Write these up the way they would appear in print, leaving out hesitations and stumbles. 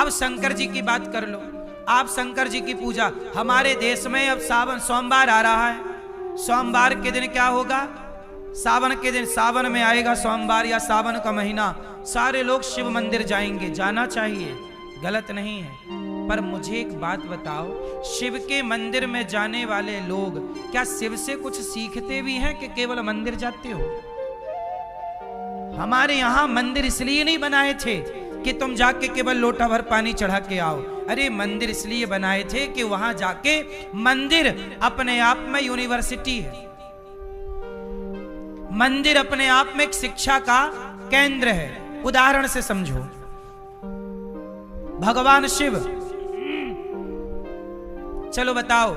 अब शंकर जी की बात कर लो, आप शंकर जी की पूजा, हमारे देश में अब सावन सोमवार आ रहा है, सोमवार के दिन क्या होगा, सावन के दिन, सावन में आएगा सोमवार या सावन का महीना, सारे लोग शिव मंदिर जाएंगे, जाना चाहिए, गलत नहीं है। पर मुझे एक बात बताओ, शिव के मंदिर में जाने वाले लोग क्या शिव से कुछ सीखते भी हैं कि केवल मंदिर जाते हो? हमारे यहां मंदिर इसलिए नहीं बनाए थे कि तुम जाके केवल लोटा भर पानी चढ़ा के आओ। अरे मंदिर इसलिए बनाए थे कि वहां जाके, मंदिर अपने आप में यूनिवर्सिटी है, मंदिर अपने आप में एक शिक्षा का केंद्र है। उदाहरण से समझो, भगवान शिव, चलो बताओ,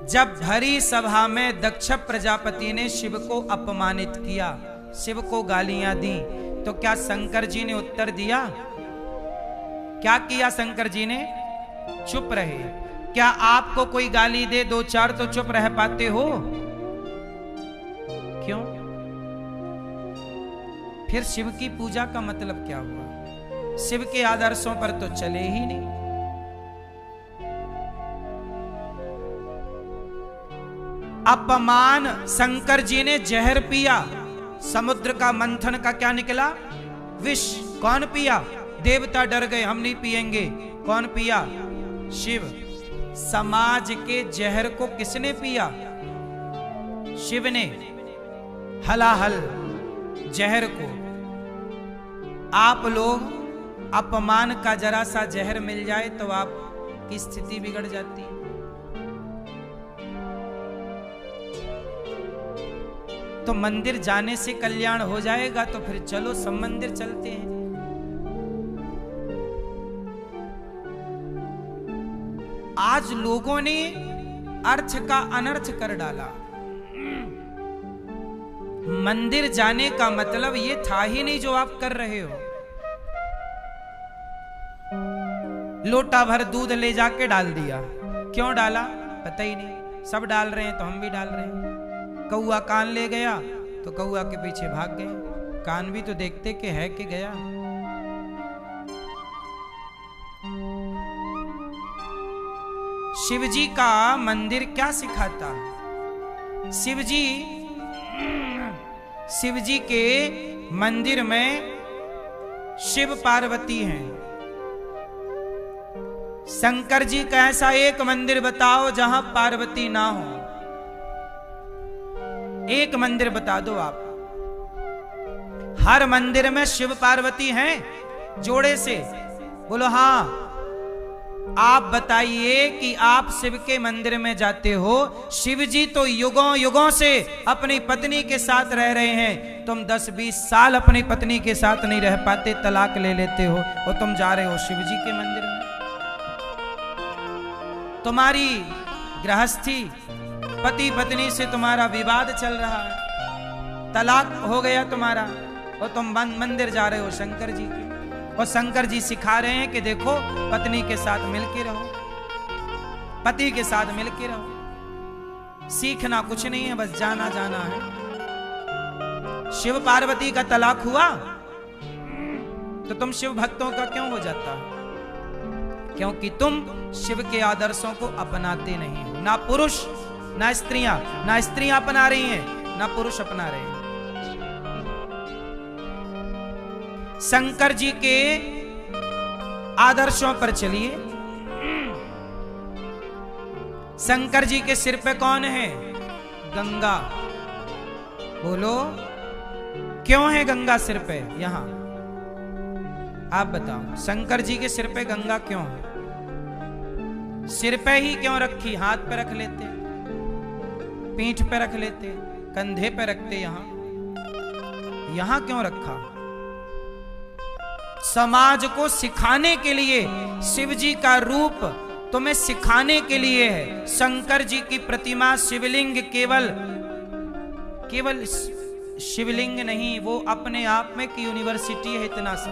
जब भरी सभा में दक्ष प्रजापति ने शिव को अपमानित किया, शिव को गालियां दी, तो क्या शंकर जी ने उत्तर दिया? क्या किया शंकर जी ने? चुप रहे। क्या आपको कोई गाली दे दो चार तो चुप रह पाते हो? क्यों? फिर शिव की पूजा का मतलब क्या हुआ? शिव के आदर्शों पर तो चले ही नहीं। अपमान, शंकर जी ने जहर पिया, समुद्र का मंथन का क्या निकला? विष। कौन पिया? देवता डर गए, हम नहीं पिएंगे। कौन पिया? शिव। समाज के जहर को किसने पिया? शिव ने। हलाहल जहर को। आप लोग, अपमान का जरा सा जहर मिल जाए तो आपकी स्थिति बिगड़ जाती है। तो मंदिर जाने से कल्याण हो जाएगा तो फिर चलो सब मंदिर चलते हैं। आज लोगों ने अर्थ का अनर्थ कर डाला। मंदिर जाने का मतलब ये था ही नहीं जो आप कर रहे हो। लोटा भर दूध ले जाके डाल दिया। क्यों डाला? पता ही नहीं। सब डाल रहे हैं तो हम भी डाल रहे हैं। कौआ कान ले गया तो कौआ के पीछे भाग गए। कान भी तो देखते कि है कि गया। शिवजी का मंदिर क्या सिखाता? शिवजी के मंदिर में शिव पार्वती हैं। शंकर जी का ऐसा एक मंदिर बताओ जहां पार्वती ना हो। एक मंदिर बता दो आप। हर मंदिर में शिव पार्वती हैं जोड़े से। बोलो हाँ। आप बताइए कि आप शिव के मंदिर में जाते हो, शिव जी तो युगों युगों से अपनी पत्नी के साथ रह रहे हैं। तुम 10-20 साल अपनी पत्नी के साथ नहीं रह पाते, तलाक ले लेते हो और तुम जा रहे हो शिव जी के मंदिर में। तुम्हारी गृहस्थी, पति पत्नी से तुम्हारा विवाद चल रहा है, तलाक हो गया तुम्हारा, और तुम मंदिर जा रहे हो शंकर जी के। और शंकर जी सिखा रहे हैं कि देखो, पत्नी के साथ मिलके रहो, पति के साथ मिलके रहो। सीखना कुछ नहीं है, बस जाना जाना है। शिव पार्वती का तलाक हुआ तो तुम शिव भक्तों का क्यों हो जाता? क्योंकि तुम शिव के आदर्शों को अपनाते नहीं हो। ना पुरुष ना स्त्रियां, ना स्त्रियां अपना रही हैं ना पुरुष अपना रहे हैं। शंकर जी के आदर्शों पर चलिए। शंकर जी के सिर पे कौन है? गंगा। बोलो क्यों है गंगा सिर पे? यहां आप बताओ, शंकर जी के सिर पे गंगा क्यों है? सिर पे ही क्यों रखी? हाथ पे रख लेते, पीठ पे रख लेते, कंधे पे रखते, यहां क्यों रखा? समाज को सिखाने के लिए, शिव जी का रूप तुम्हें सिखाने के लिए है। शंकर जी की प्रतिमा, शिवलिंग केवल शिवलिंग नहीं, वो अपने आप में एक यूनिवर्सिटी है। इतना सा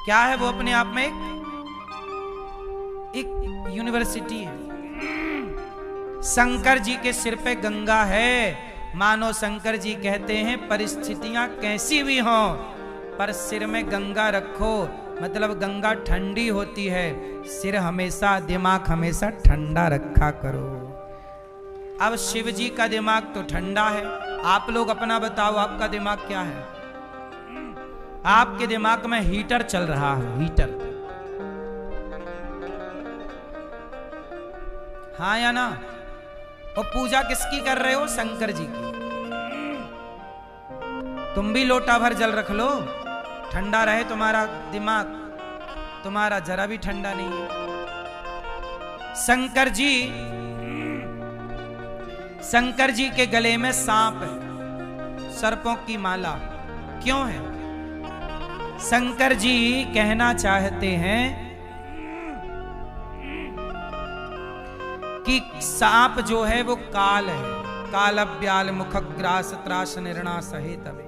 क्या है वो? अपने आप में एक यूनिवर्सिटी है। शंकर जी के सिर पे गंगा है। मानो शंकर जी कहते हैं, परिस्थितियां कैसी भी हों, पर सिर में गंगा रखो, मतलब गंगा ठंडी होती है, सिर हमेशा, दिमाग हमेशा ठंडा रखा करो। अब शिव जी का दिमाग तो ठंडा है, आप लोग अपना बताओ, आपका दिमाग क्या है? आपके दिमाग में हीटर चल रहा है, हीटर। हाँ या ना? और पूजा किसकी कर रहे हो? शंकर जी की। तुम भी लोटा भर जल रख लो, ठंडा रहे तुम्हारा दिमाग। तुम्हारा जरा भी ठंडा नहीं है। शंकर जी के गले में सांप है, सर्पों की माला। क्यों है? शंकर जी कहना चाहते हैं कि सांप जो है वो काल है, काल ब्याल मुखग्रास त्रास निर्णा सहे तबे।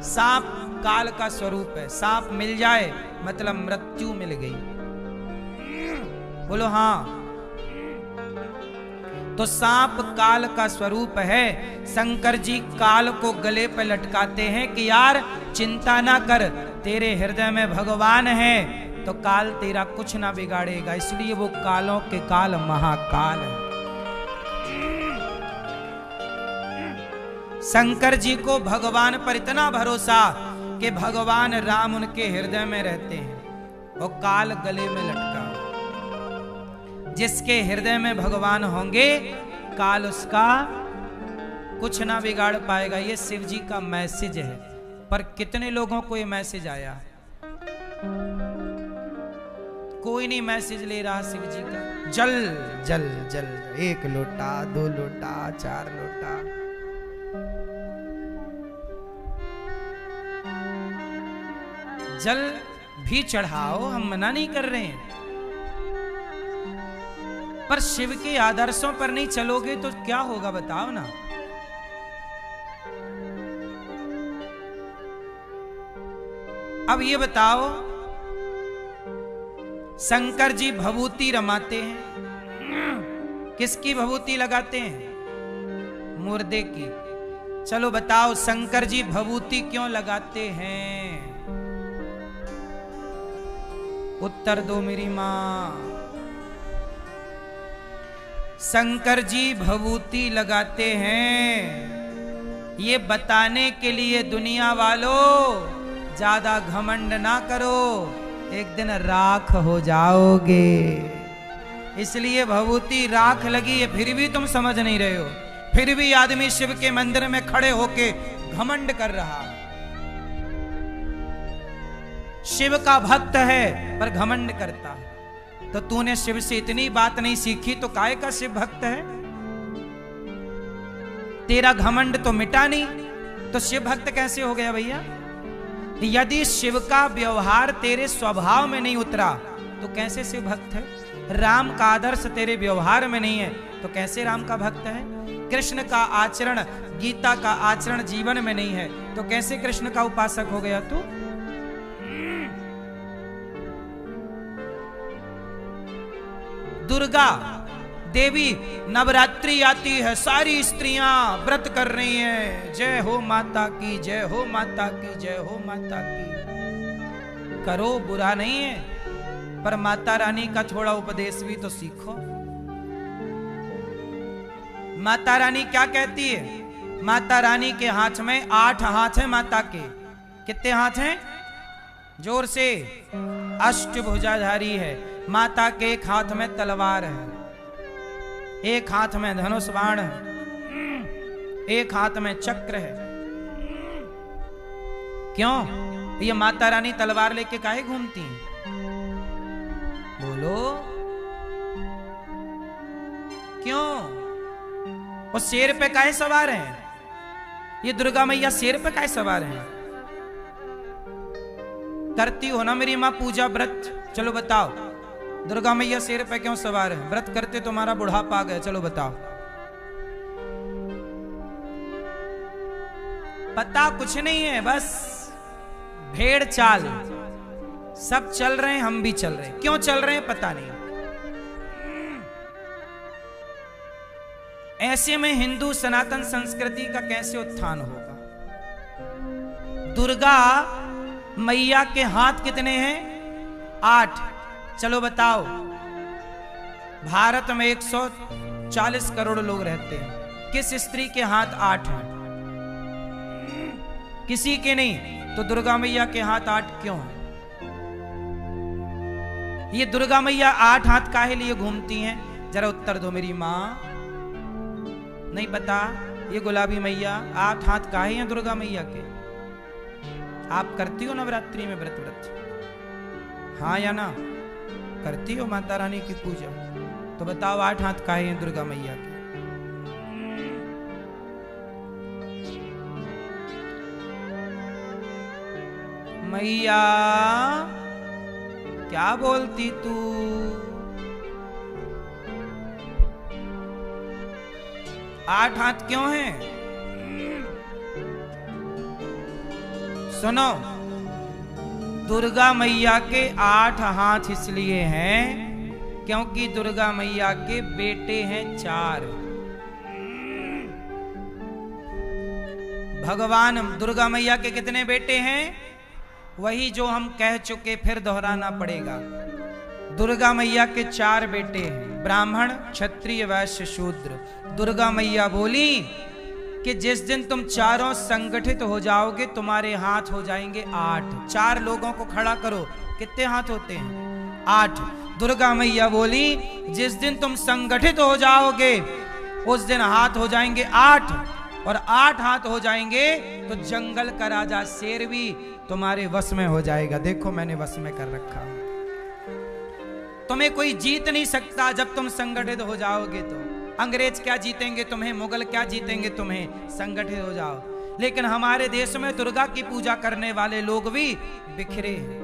सांप काल का स्वरूप है, सांप मिल जाए मतलब मृत्यु मिल गई। बोलो हाँ। तो सांप काल का स्वरूप है। शंकर जी काल को गले पर लटकाते हैं कि यार चिंता ना कर, तेरे हृदय में भगवान है तो काल तेरा कुछ ना बिगाड़ेगा। इसलिए वो कालों के काल महाकाल है। शंकर जी को भगवान पर इतना भरोसा कि भगवान राम उनके हृदय में रहते हैं और काल गले में लटका। जिसके हृदय में भगवान होंगे काल उसका कुछ ना बिगाड़ पाएगा। ये शिव जी का मैसेज है। पर कितने लोगों को ये मैसेज आया? कोई नहीं मैसेज ले रहा शिव जी का। जल जल जल, 1 लोटा 2 लोटा 4 लोटा। जल भी चढ़ाओ, हम मना नहीं कर रहे हैं, पर शिव के आदर्शों पर नहीं चलोगे तो क्या होगा बताओ ना। अब ये बताओ, शंकर जी भभूति रमाते हैं, किसकी भभूति लगाते हैं? मुर्दे की। चलो बताओ शंकर जी भभूति क्यों लगाते हैं? उत्तर दो मेरी मां। शंकर जी भभूति लगाते हैं ये बताने के लिए, दुनिया वालों ज्यादा घमंड ना करो, एक दिन राख हो जाओगे। इसलिए भभूति राख लगी है, फिर भी तुम समझ नहीं रहे हो। फिर भी आदमी शिव के मंदिर में खड़े होके घमंड कर रहा है। शिव का भक्त है पर घमंड करता है। तो तूने शिव से इतनी बात नहीं सीखी तो काहे का शिव भक्त है? तेरा घमंड तो मिटा नहीं, तो शिव भक्त कैसे हो गया भैया? यदि शिव का व्यवहार तेरे स्वभाव में नहीं उतरा तो कैसे शिव भक्त है? राम का आदर्श तेरे व्यवहार में नहीं है तो कैसे राम का भक्त है? कृष्ण का आचरण, गीता का आचरण जीवन में नहीं है तो कैसे कृष्ण का उपासक हो गया तू? दुर्गा देवी नवरात्रि आती है, सारी स्त्रियां व्रत कर रही हैं, जय हो माता की, जय हो माता की, जय हो माता की। करो, बुरा नहीं है, पर माता रानी का थोड़ा उपदेश भी तो सीखो। माता रानी क्या कहती है? माता रानी के हाथ में 8 हाथ है माता के। कितने हाथ हैं? जोर से। अष्टभुजाधारी है। माता के एक हाथ में तलवार है, एक हाथ में धनुष बाण है, एक हाथ में चक्र है। क्यों? ये माता रानी तलवार लेके काहे घूमती हैं? बोलो क्यों? वो शेर पे काहे सवार हैं? ये दुर्गा मैया शेर पे काहे सवार हैं? करती हो ना मेरी मां पूजा व्रत? चलो बताओ, दुर्गा मैया शेर पे क्यों सवार है? व्रत करते तुम्हारा बुढ़ापा आ गया। चलो बताओ। पता कुछ नहीं है, बस भेड़ चाल। सब चल रहे हैं, हम भी चल रहे हैं। क्यों चल रहे हैं पता नहीं। ऐसे में हिंदू सनातन संस्कृति का कैसे उत्थान होगा? दुर्गा मैया के हाथ कितने हैं? 8। चलो बताओ, भारत में 140 करोड़ लोग रहते हैं, किस स्त्री के हाथ 8 हैं? किसी के नहीं। तो दुर्गा मैया के हाथ 8 क्यों हैं? ये दुर्गा मैया 8 हाथ काहे लिए घूमती हैं? जरा उत्तर दो मेरी माँ। नहीं पता? ये गुलाबी मैया 8 हाथ काहे हैं दुर्गा मैया के? आप करती हो नवरात्रि में व्रत? हाँ या ना? करती हो माता रानी की पूजा? तो बताओ 8 हाथ काहे हैं दुर्गा मैया के? मैया क्या बोलती तू? आठ हाथ क्यों हैं? सुनो, दुर्गा मैया के 8 हाथ इसलिए हैं क्योंकि दुर्गा मैया के बेटे हैं 4। भगवान दुर्गा मैया के कितने बेटे हैं? वही जो हम कह चुके, फिर दोहराना पड़ेगा। दुर्गा मैया के 4 बेटे हैं, ब्राह्मण, क्षत्रिय, वैश्य, शूद्र। दुर्गा मैया बोली कि जिस दिन तुम चारों संगठित हो जाओगे तुम्हारे हाथ हो जाएंगे 8। 4 लोगों को खड़ा करो, कितने हाथ होते हैं? 8। दुर्गा मैया बोली जिस दिन तुम संगठित हो जाओगे उस दिन हाथ हो जाएंगे 8, और 8 हाथ हो जाएंगे तो जंगल का राजा शेर भी तुम्हारे वश में हो जाएगा। देखो मैंने वश में कर रखा। तुम्हें कोई जीत नहीं सकता जब तुम संगठित हो जाओगे। तो अंग्रेज क्या जीतेंगे तुम्हें? मुगल क्या जीतेंगे तुम्हें? संगठित हो जाओ। लेकिन हमारे देश में दुर्गा की पूजा करने वाले लोग भी बिखरे हैं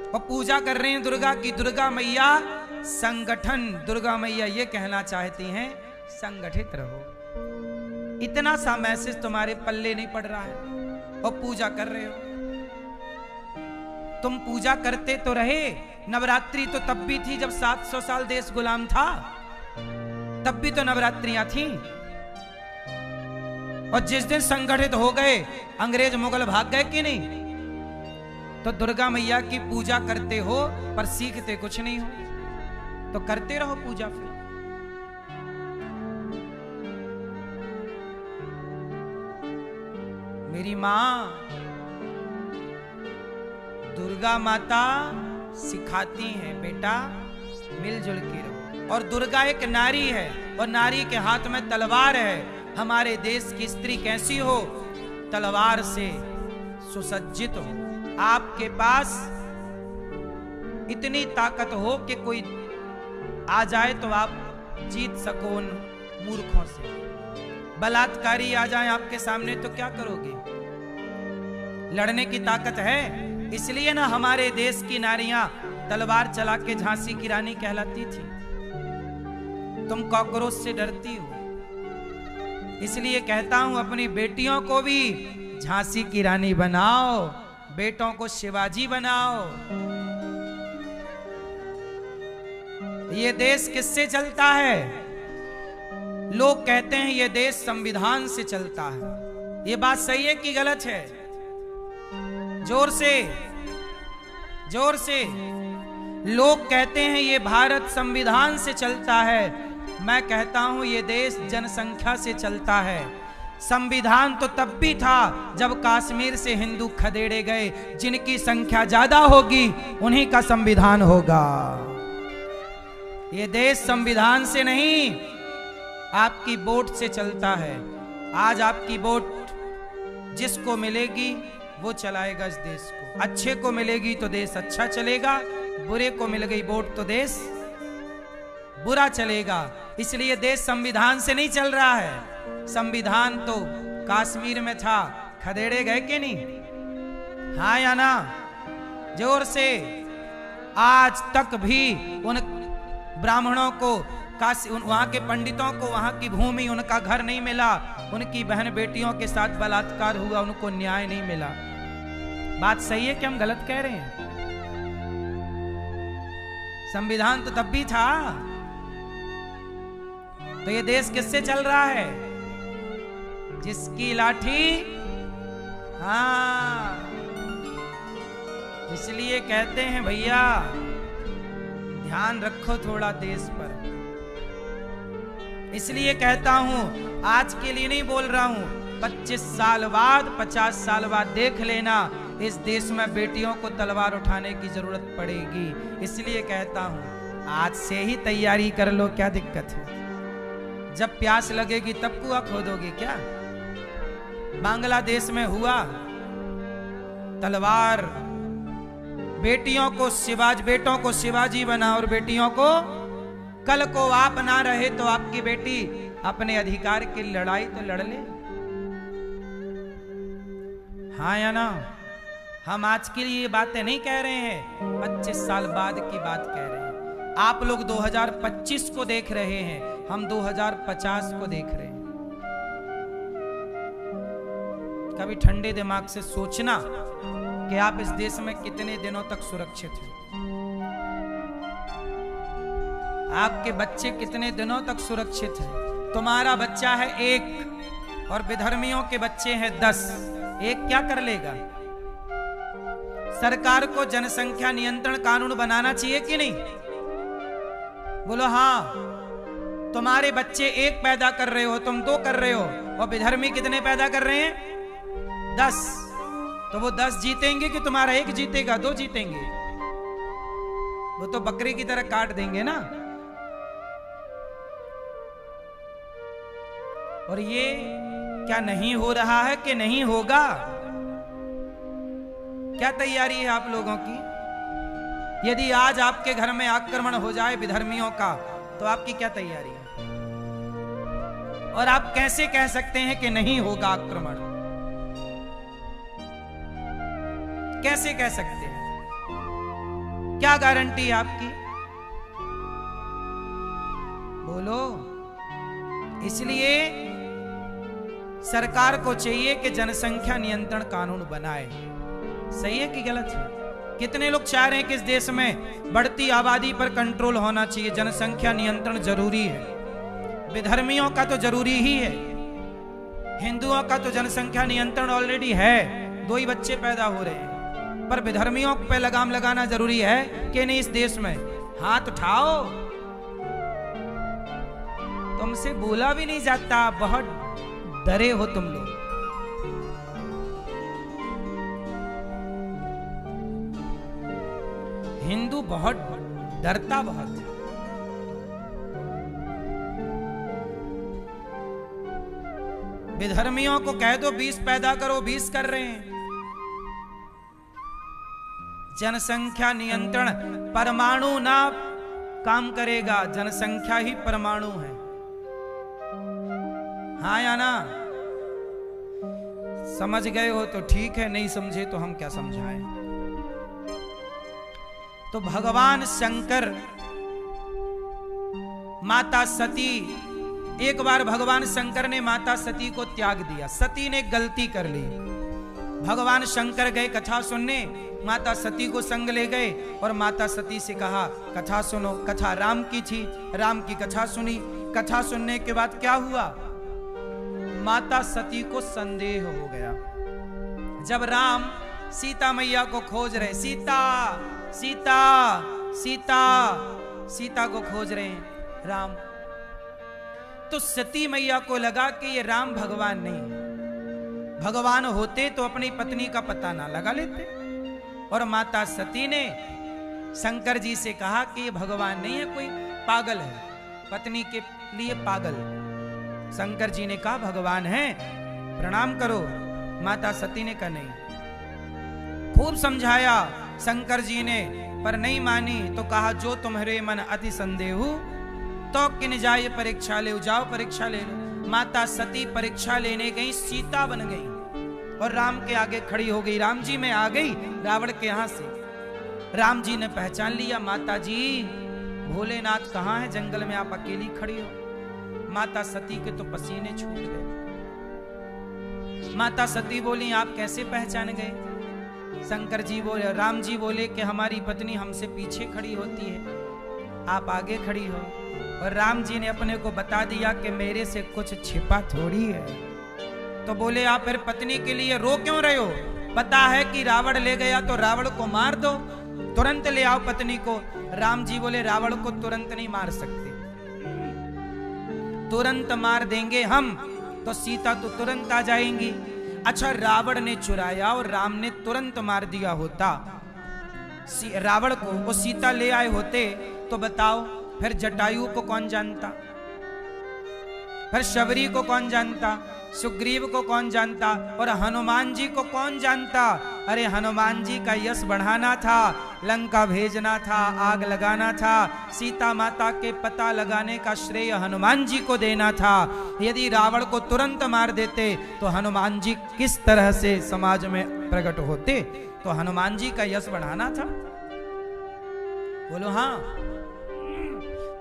और पूजा कर रहे हैं दुर्गा की। दुर्गा मैया संगठन, दुर्गा मैया ये कहना चाहती हैं संगठित रहो। इतना सा मैसेज तुम्हारे पल्ले नहीं पड़ रहा है और पूजा कर रहे हो। तुम पूजा करते तो रहे। नवरात्रि तो तब भी थी जब 700 साल देश गुलाम था, तब भी तो नवरात्रियां थी। और जिस दिन संगठित हो गए, अंग्रेज मुगल भाग गए कि नहीं? तो दुर्गा मैया की पूजा करते हो पर सीखते कुछ नहीं हो। तो करते रहो पूजा। फिर मेरी मां दुर्गा माता सिखाती हैं बेटा मिलजुल के रहो। और दुर्गा एक नारी है और नारी के हाथ में तलवार है। हमारे देश की स्त्री कैसी हो? तलवार से सुसज्जित हो। आपके पास इतनी ताकत हो कि कोई आ जाए तो आप जीत सको उन मूर्खों से। बलात्कारी आ जाए आपके सामने तो क्या करोगे? लड़ने की ताकत है। इसलिए ना हमारे देश की नारियां तलवार चला के झांसी की रानी कहलाती थी। तुम कॉकरोच से डरती हो, इसलिए कहता हूं अपनी बेटियों को भी झांसी की रानी बनाओ, बेटों को शिवाजी बनाओ। ये देश किससे चलता है? लोग कहते हैं ये देश संविधान से चलता है। ये बात सही है कि गलत है? जोर से, जोर से। लोग कहते हैं ये भारत संविधान से चलता है। मैं कहता हूं ये देश जनसंख्या से चलता है। संविधान तो तब भी था जब कश्मीर से हिंदू खदेड़े गए। जिनकी संख्या ज्यादा होगी उन्हीं का संविधान होगा। ये देश संविधान से नहीं, आपकी वोट से चलता है। आज आपकी वोट जिसको मिलेगी वो चलाएगा इस देश को। अच्छे को मिलेगी तो देश अच्छा चलेगा, बुरे को मिल गई वोट तो देश बुरा चलेगा। इसलिए देश संविधान से नहीं चल रहा है। संविधान तो कश्मीर में था, खदेड़े गए कि नहीं? हाँ या ना? जोर से। आज तक भी उन ब्राह्मणों को, वहां के पंडितों को वहां की भूमि, उनका घर नहीं मिला। उनकी बहन बेटियों के साथ बलात्कार हुआ, उनको न्याय नहीं मिला। बात सही है कि हम गलत कह रहे हैं? संविधान तो तब भी था। तो ये देश किससे चल रहा है? जिसकी लाठी, हाँ, इसलिए कहते हैं भैया ध्यान रखो थोड़ा देश पर। इसलिए कहता हूं, आज के लिए नहीं बोल रहा हूं, 25 साल बाद 50 साल बाद देख लेना, इस देश में बेटियों को तलवार उठाने की जरूरत पड़ेगी। इसलिए कहता हूं आज से ही तैयारी कर लो, क्या दिक्कत है? जब प्यास लगेगी तब कुआं खोदोगे क्या? बांग्लादेश में हुआ, तलवार बेटियों को बेटों को शिवाजी बना और बेटियों को, कल को आप ना रहे तो आपकी बेटी अपने अधिकार की लड़ाई तो लड़ ले। हाँ या ना? हम आज के लिए ये बातें नहीं कह रहे हैं, 25 साल बाद की बात कह रहे हैं। आप लोग 2025 को देख रहे हैं, हम 2050 को देख रहे हैं। कभी ठंडे दिमाग से सोचना कि आप इस देश में कितने दिनों तक सुरक्षित हैं। आपके बच्चे कितने दिनों तक सुरक्षित हैं। तुम्हारा बच्चा है 1 और विधर्मियों के बच्चे हैं 10। एक क्या कर लेगा? सरकार को जनसंख्या नियंत्रण कानून बनाना चाहिए कि नहीं? बोलो हाँ। तुम्हारे बच्चे 1 पैदा कर रहे हो, तुम 2 कर रहे हो, और विधर्मी कितने पैदा कर रहे हैं? 10। तो वो 10 जीतेंगे कि तुम्हारा 1 जीतेगा? 2 जीतेंगे। वो तो बकरी की तरह काट देंगे ना। और ये क्या नहीं हो रहा है कि नहीं होगा? क्या तैयारी है आप लोगों की? यदि आज आपके घर में आक्रमण हो जाए विधर्मियों का, तो आपकी क्या तैयारी है? और आप कैसे कह सकते हैं कि नहीं होगा आक्रमण? कैसे कह सकते हैं? क्या गारंटी है आपकी? बोलो। इसलिए सरकार को चाहिए कि जनसंख्या नियंत्रण कानून बनाए। सही है कि गलत है? कितने लोग चाह रहे हैं कि इस देश में बढ़ती आबादी पर कंट्रोल होना चाहिए, जनसंख्या नियंत्रण जरूरी है। विधर्मियों का तो जरूरी ही है, हिंदुओं का तो जनसंख्या नियंत्रण ऑलरेडी है, 2 ही बच्चे पैदा हो रहे हैं। पर विधर्मियों पे लगाम लगाना जरूरी है कि नहीं? इस देश में हाथ उठाओ। तुमसे बोला भी नहीं जाता, बहुत डरे हो तुम लोग। हिंदू बहुत डरता बहुत है। विधर्मियों को कह दो 20 पैदा करो, 20 कर रहे हैं। जनसंख्या नियंत्रण परमाणु ना काम करेगा, जनसंख्या ही परमाणु है। हाँ या ना? समझ गए हो तो ठीक है, नहीं समझे तो हम क्या समझाएं। तो भगवान शंकर, माता सती, एक बार भगवान शंकर ने माता सती को त्याग दिया। सती ने गलती कर ली। भगवान शंकर गए कथा सुनने, माता सती को संग ले गए और माता सती से कहा कथा सुनो। कथा राम की थी, राम की कथा सुनी। कथा सुनने के बाद क्या हुआ? माता सती को संदेह हो गया। जब राम सीता मैया को खोज रहे, सीता सीता सीता सीता को खोज रहे हैं राम, तो सती मैया को लगा कि ये राम भगवान नहीं है। भगवान होते तो अपनी पत्नी का पता ना लगा लेते। और माता सती ने शंकर जी से कहा कि ये भगवान नहीं है, कोई पागल है, पत्नी के लिए पागल। शंकर जी ने कहा भगवान है, प्रणाम करो। माता सती ने कहा नहीं। खूब समझाया शंकर जी ने, पर नहीं मानी। तो कहा जो तुम्हारे मन अति संदेह तो किन जाए परीक्षा ले, जाओ परीक्षा ले लो। माता सती परीक्षा लेने गई, सीता बन गई और राम के आगे खड़ी हो गई। राम जी में आ गई रावण के यहां से। राम जी ने पहचान लिया, माता जी भोलेनाथ कहाँ है? जंगल में आप अकेली खड़ी हो। माता सती के तो पसीने छूट गए। माता सती बोली आप कैसे पहचान गए? शंकर जी बोले, राम जी बोले कि हमारी पत्नी हमसे पीछे खड़ी होती है, आप आगे खड़ी हो। और राम जी ने अपने को बता दिया कि मेरे से कुछ छिपा थोड़ी है। तो बोले आप फिर पत्नी के लिए रो क्यों रहे हो? पता है कि रावण ले गया तो रावण को मार दो, तुरंत ले आओ पत्नी को। राम जी बोले रावण को तुरंत नहीं मार सकते, तुरंत मार देंगे हम तो सीता तो तुरंत आ जाएंगी। अच्छा, रावण ने चुराया और राम ने तुरंत मार दिया होता रावण को, वो सीता ले आए होते तो बताओ फिर जटायु को कौन जानता, फिर शबरी को कौन जानता, सुग्रीव को कौन जानता और हनुमान जी को कौन जानता। अरे हनुमान जी का यश बढ़ाना था, लंका भेजना था, आग लगाना था, सीता माता के पता लगाने का श्रेय हनुमान जी को देना था। यदि रावण को तुरंत मार देते तो हनुमान जी किस तरह से समाज में प्रकट होते, तो हनुमान जी का यश बढ़ाना था। बोलो हाँ।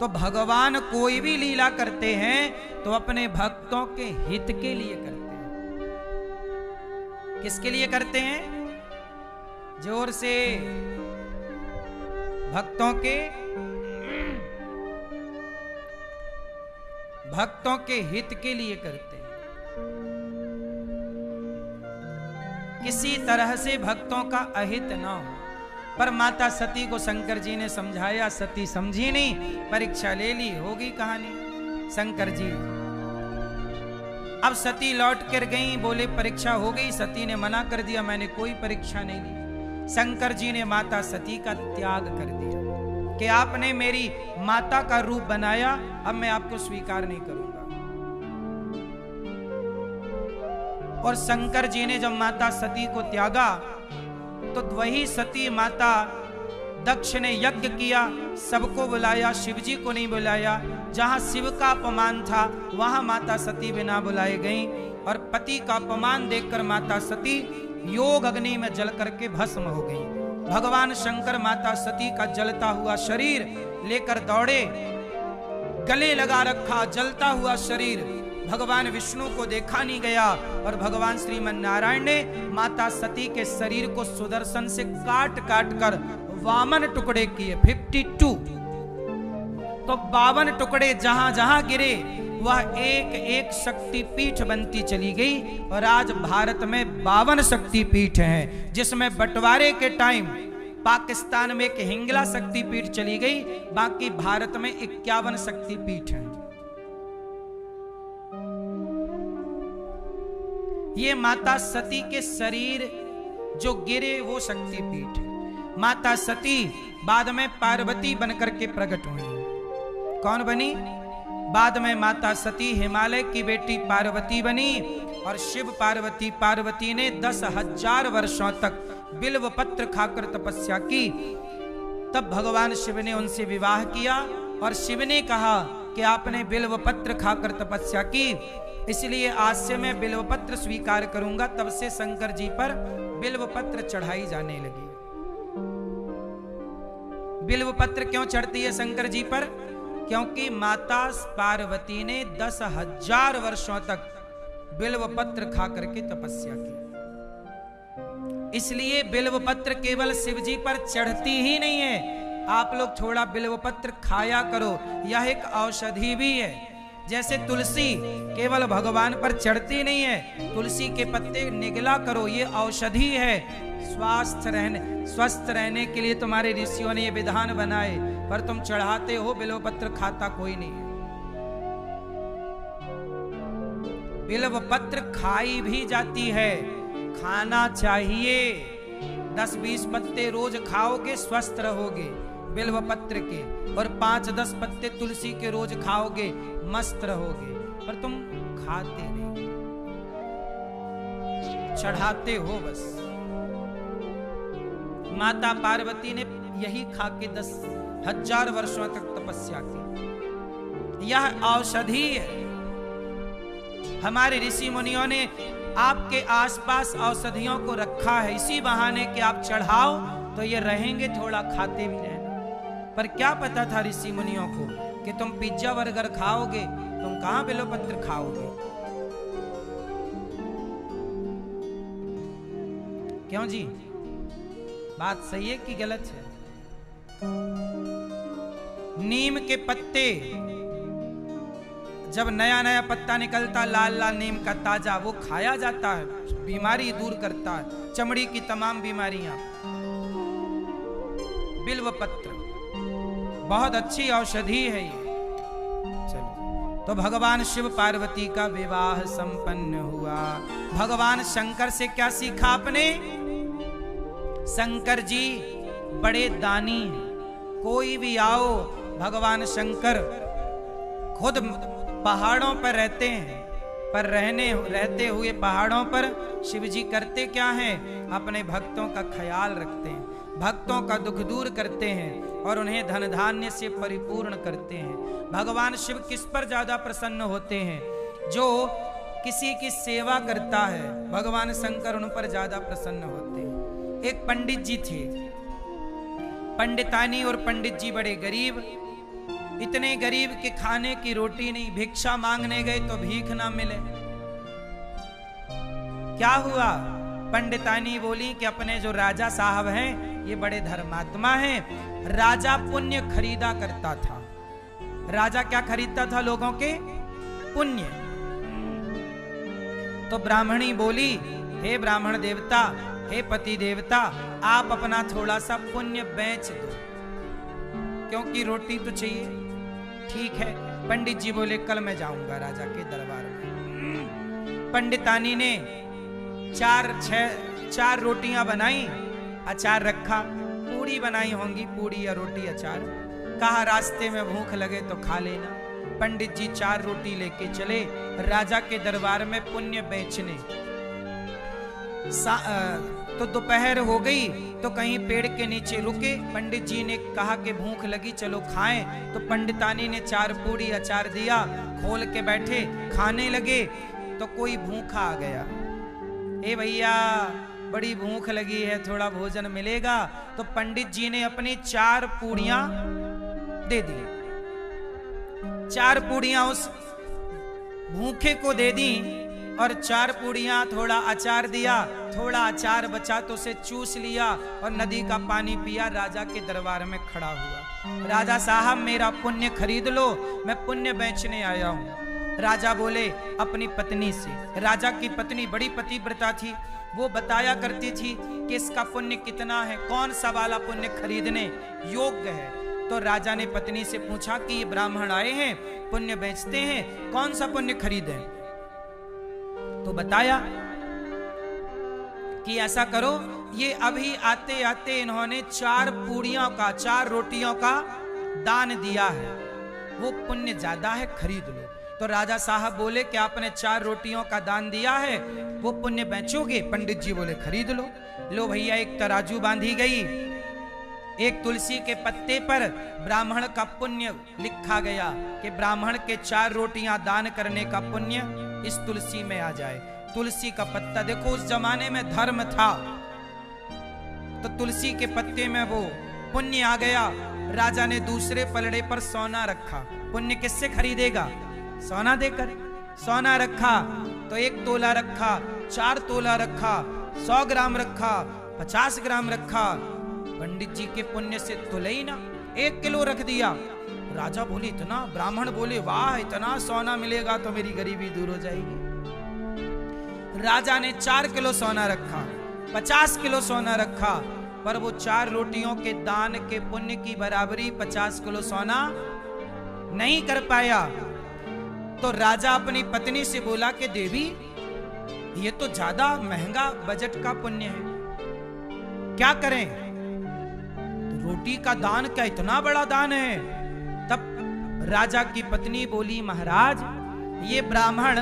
तो भगवान कोई भी लीला करते हैं तो अपने भक्तों के हित के लिए करते हैं। किसके लिए करते हैं? जोर से, भक्तों के हित के लिए करते हैं। किसी तरह से भक्तों का अहित ना हो। पर माता सती को शंकर जी ने समझाया, सती समझी नहीं, परीक्षा ले ली, होगी कहानी। शंकर जी अब सती लौट कर गई, बोले परीक्षा हो गई। सती ने मना कर दिया, मैंने कोई परीक्षा नहीं ली। शंकर जी ने माता सती का त्याग कर दिया कि आपने मेरी माता का रूप बनाया, अब मैं आपको स्वीकार नहीं करूंगा। और शंकर जी ने जब माता सती को त्यागा तो वही सती माता दक्ष ने यज्ञ किया, सबको बुलाया, शिव जी को नहीं बुलाया। जहां शिव का अपमान था वहां माता सती बिना बुलाए गई और पति का अपमान देखकर माता सती योग अग्नि में जल करके भस्म हो गई। भगवान शंकर माता सती का जलता हुआ शरीर लेकर दौड़े, गले लगा रखा जलता हुआ शरीर। भगवान विष्णु को देखा नहीं गया और भगवान श्रीमन नारायण ने माता सती के शरीर को सुदर्शन से काट काट कर 52 टुकड़े किए, 52। तो 52 टुकड़े जहां जहां गिरे वह एक एक शक्तिपीठ बनती चली गई। और आज भारत में 52 शक्तिपीठ हैं, जिसमें बंटवारे के टाइम पाकिस्तान में एक हिंगला शक्तिपीठ चली गई, बाकी भारत में 51 शक्तिपीठ हैं। ये माता सती के शरीर जो गिरे वो शक्तिपीठ है। माता सती बाद में पार्वती बनकर के प्रकट हुई। कौन बनी? बाद में माता सती हिमालय की बेटी पार्वती बनी और शिव पार्वती ने 10,000 वर्षों तक बिल्व पत्र खाकर तपस्या की। तब भगवान शिव ने उनसे विवाह किया और शिव ने कहा कि आपने बिल्व पत्र खाकर तपस्या की, इसलिए आज से मैं बिल्व पत्र स्वीकार करूंगा। तब से शंकर जी पर बिल्व पत्र चढ़ाई जाने लगी। बिल्व पत्र क्यों चढ़ती है शंकर जी पर? क्योंकि माता पार्वती ने 10,000 वर्षों तक बिल्व पत्र खा करके तपस्या की। इसलिए बिल्व पत्र केवल शिव जी पर चढ़ती ही नहीं है, आप लोग थोड़ा बिल्व पत्र खाया करो, यह एक औषधि भी है। जैसे तुलसी केवल भगवान पर चढ़ती नहीं है, तुलसी के पत्ते निगला करो, ये औषधि है। स्वस्थ रहने के लिए तुम्हारे ऋषियों ने ये विधान बनाए, पर तुम चढ़ाते हो, बिल्व पत्र खाता कोई नहीं है। बिल्व पत्र खाई भी जाती है, खाना चाहिए। 10-20 पत्ते रोज खाओगे स्वस्थ रहोगे बिल्व पत्र के, और 5-10 पत्ते तुलसी के रोज खाओगे मस्त रहोगे। पर तुम खाते नहीं, चढ़ाते हो बस। माता पार्वती ने यही खा के 10,000 वर्षों तक तपस्या की। यह औषधि है। हमारे ऋषि मुनियों ने आपके आसपास औषधियों को रखा है, इसी बहाने कि आप चढ़ाओ तो ये रहेंगे, थोड़ा खाते भी रहना। पर क्या पता था ऋषि मुनियों को कि तुम पिज्जा बर्गर खाओगे, तुम कहां बिल्व पत्र खाओगे। क्यों जी? बात सही है कि गलत है? नीम के पत्ते जब नया नया पत्ता निकलता लाल लाल नीम का ताजा, वो खाया जाता है, बीमारी दूर करता है, चमड़ी की तमाम बीमारियां। बिल्व पत्र बहुत अच्छी औषधि है ये। चलो, तो भगवान शिव पार्वती का विवाह संपन्न हुआ। भगवान शंकर से क्या सीखा आपने? शंकर जी बड़े दानी, कोई भी आओ, भगवान शंकर खुद पहाड़ों पर रहते हैं, पर रहते हुए पहाड़ों पर शिव जी करते क्या हैं? अपने भक्तों का ख्याल रखते हैं, भक्तों का दुख दूर करते हैं और उन्हें धन धान्य से परिपूर्ण करते हैं। भगवान शिव किस पर ज्यादा प्रसन्न होते हैं? जो किसी की सेवा करता है, भगवान शंकर उन पर ज्यादा प्रसन्न होते हैं। एक पंडित जी थे, पंडितानी और पंडित जी बड़े गरीब, इतने गरीब के खाने की रोटी नहीं, भिक्षा मांगने गए तो भीख ना मिले। क्या हुआ? पंडितानी बोली कि अपने जो राजा साहब हैं ये बड़े धर्मात्मा हैं, राजा पुण्य खरीदा करता था। राजा क्या खरीदता था? लोगों के पुण्य। तो ब्राह्मणी बोली, हे ब्राह्मण देवता, हे पति देवता, आप अपना थोड़ा सा पुण्य बेच दो, क्योंकि रोटी तो चाहिए। ठीक है। पंडित जी बोले, कल मैं जाऊंगा राजा के दरबार में। पंडितानी ने चार रोटियां बनाई, अचार रखा, पूड़ी बनाई होंगी, पूड़ी या रोटी अचार। कहा रास्ते में भूख लगे तो खा लेना। पंडित जी 4 रोटी लेके चले राजा के दरबार में पुण्य बेचने। तो दोपहर हो गई तो कहीं पेड़ के नीचे रुके। पंडित जी ने कहा कि भूख लगी, चलो खाएं। तो पंडितानी ने 4 पूड़ी अचार दिया, खोल के बैठे खाने लगे। तो कोई भूखा आ गया, ए भैया बड़ी भूख लगी है, थोड़ा भोजन मिलेगा? तो पंडित जी ने अपनी 4 पूड़ियां दे दी। 4 पूड़ियां उस भूखे को दे दी और 4 पूड़ियां, थोड़ा अचार दिया, थोड़ा अचार बचा तो उसे चूस लिया और नदी का पानी पिया। राजा के दरबार में खड़ा हुआ, राजा साहब मेरा पुण्य खरीद लो, मैं पुण्य बेचने आया हूं। राजा बोले अपनी पत्नी से, राजा की पत्नी बड़ी पतिव्रता थी, वो बताया करती थी कि इसका पुण्य कितना है, कौन सा वाला पुण्य खरीदने योग्य है। तो राजा ने पत्नी से पूछा कि ये ब्राह्मण आए हैं, पुण्य बेचते हैं, कौन सा पुण्य खरीदें? तो बताया कि ऐसा करो, ये अभी आते आते इन्होंने 4 पूड़ियों का, 4 रोटियों का दान दिया है, वो पुण्य ज्यादा है, खरीद लो। तो राजा साहब बोले कि आपने 4 रोटियों का दान दिया है, वो पुण्य बेचोगे? पंडित जी बोले खरीद लो। लो भैया, एक तराजू बांधी गई, एक तुलसी के पत्ते पर ब्राह्मण का पुण्य लिखा गया कि ब्राह्मण के 4 रोटियां दान करने का पुण्य इस तुलसी में आ जाए। तुलसी का पत्ता, देखो उस जमाने में धर्म था, तो तुलसी के पत्ते में वो पुण्य आ गया। राजा ने दूसरे पलड़े पर सोना रखा, पुण्य किससे खरीदेगा? सोना देकर। सोना रखा तो 1 तोला रखा, 4 तोला रखा, 100 ग्राम रखा, 50 ग्राम रखा। पंडित जी के पुण्य से तुले ही ना, 1 किलो रख दिया। राजा बोले इतना? ब्राह्मण बोले वाह, इतना सोना मिलेगा तो मेरी गरीबी दूर हो जाएगी। राजा ने 4 किलो सोना रखा, 50 किलो सोना रखा, पर वो 4 रोटियों के दान के पुण्य की बराबरी 50 किलो सोना नहीं कर पाया। तो राजा अपनी पत्नी से बोला कि देवी, ये तो ज्यादा महंगा बजट का पुण्य है, क्या करें? तो रोटी का दान क्या इतना बड़ा दान है? तब राजा की पत्नी बोली महाराज, ये ब्राह्मण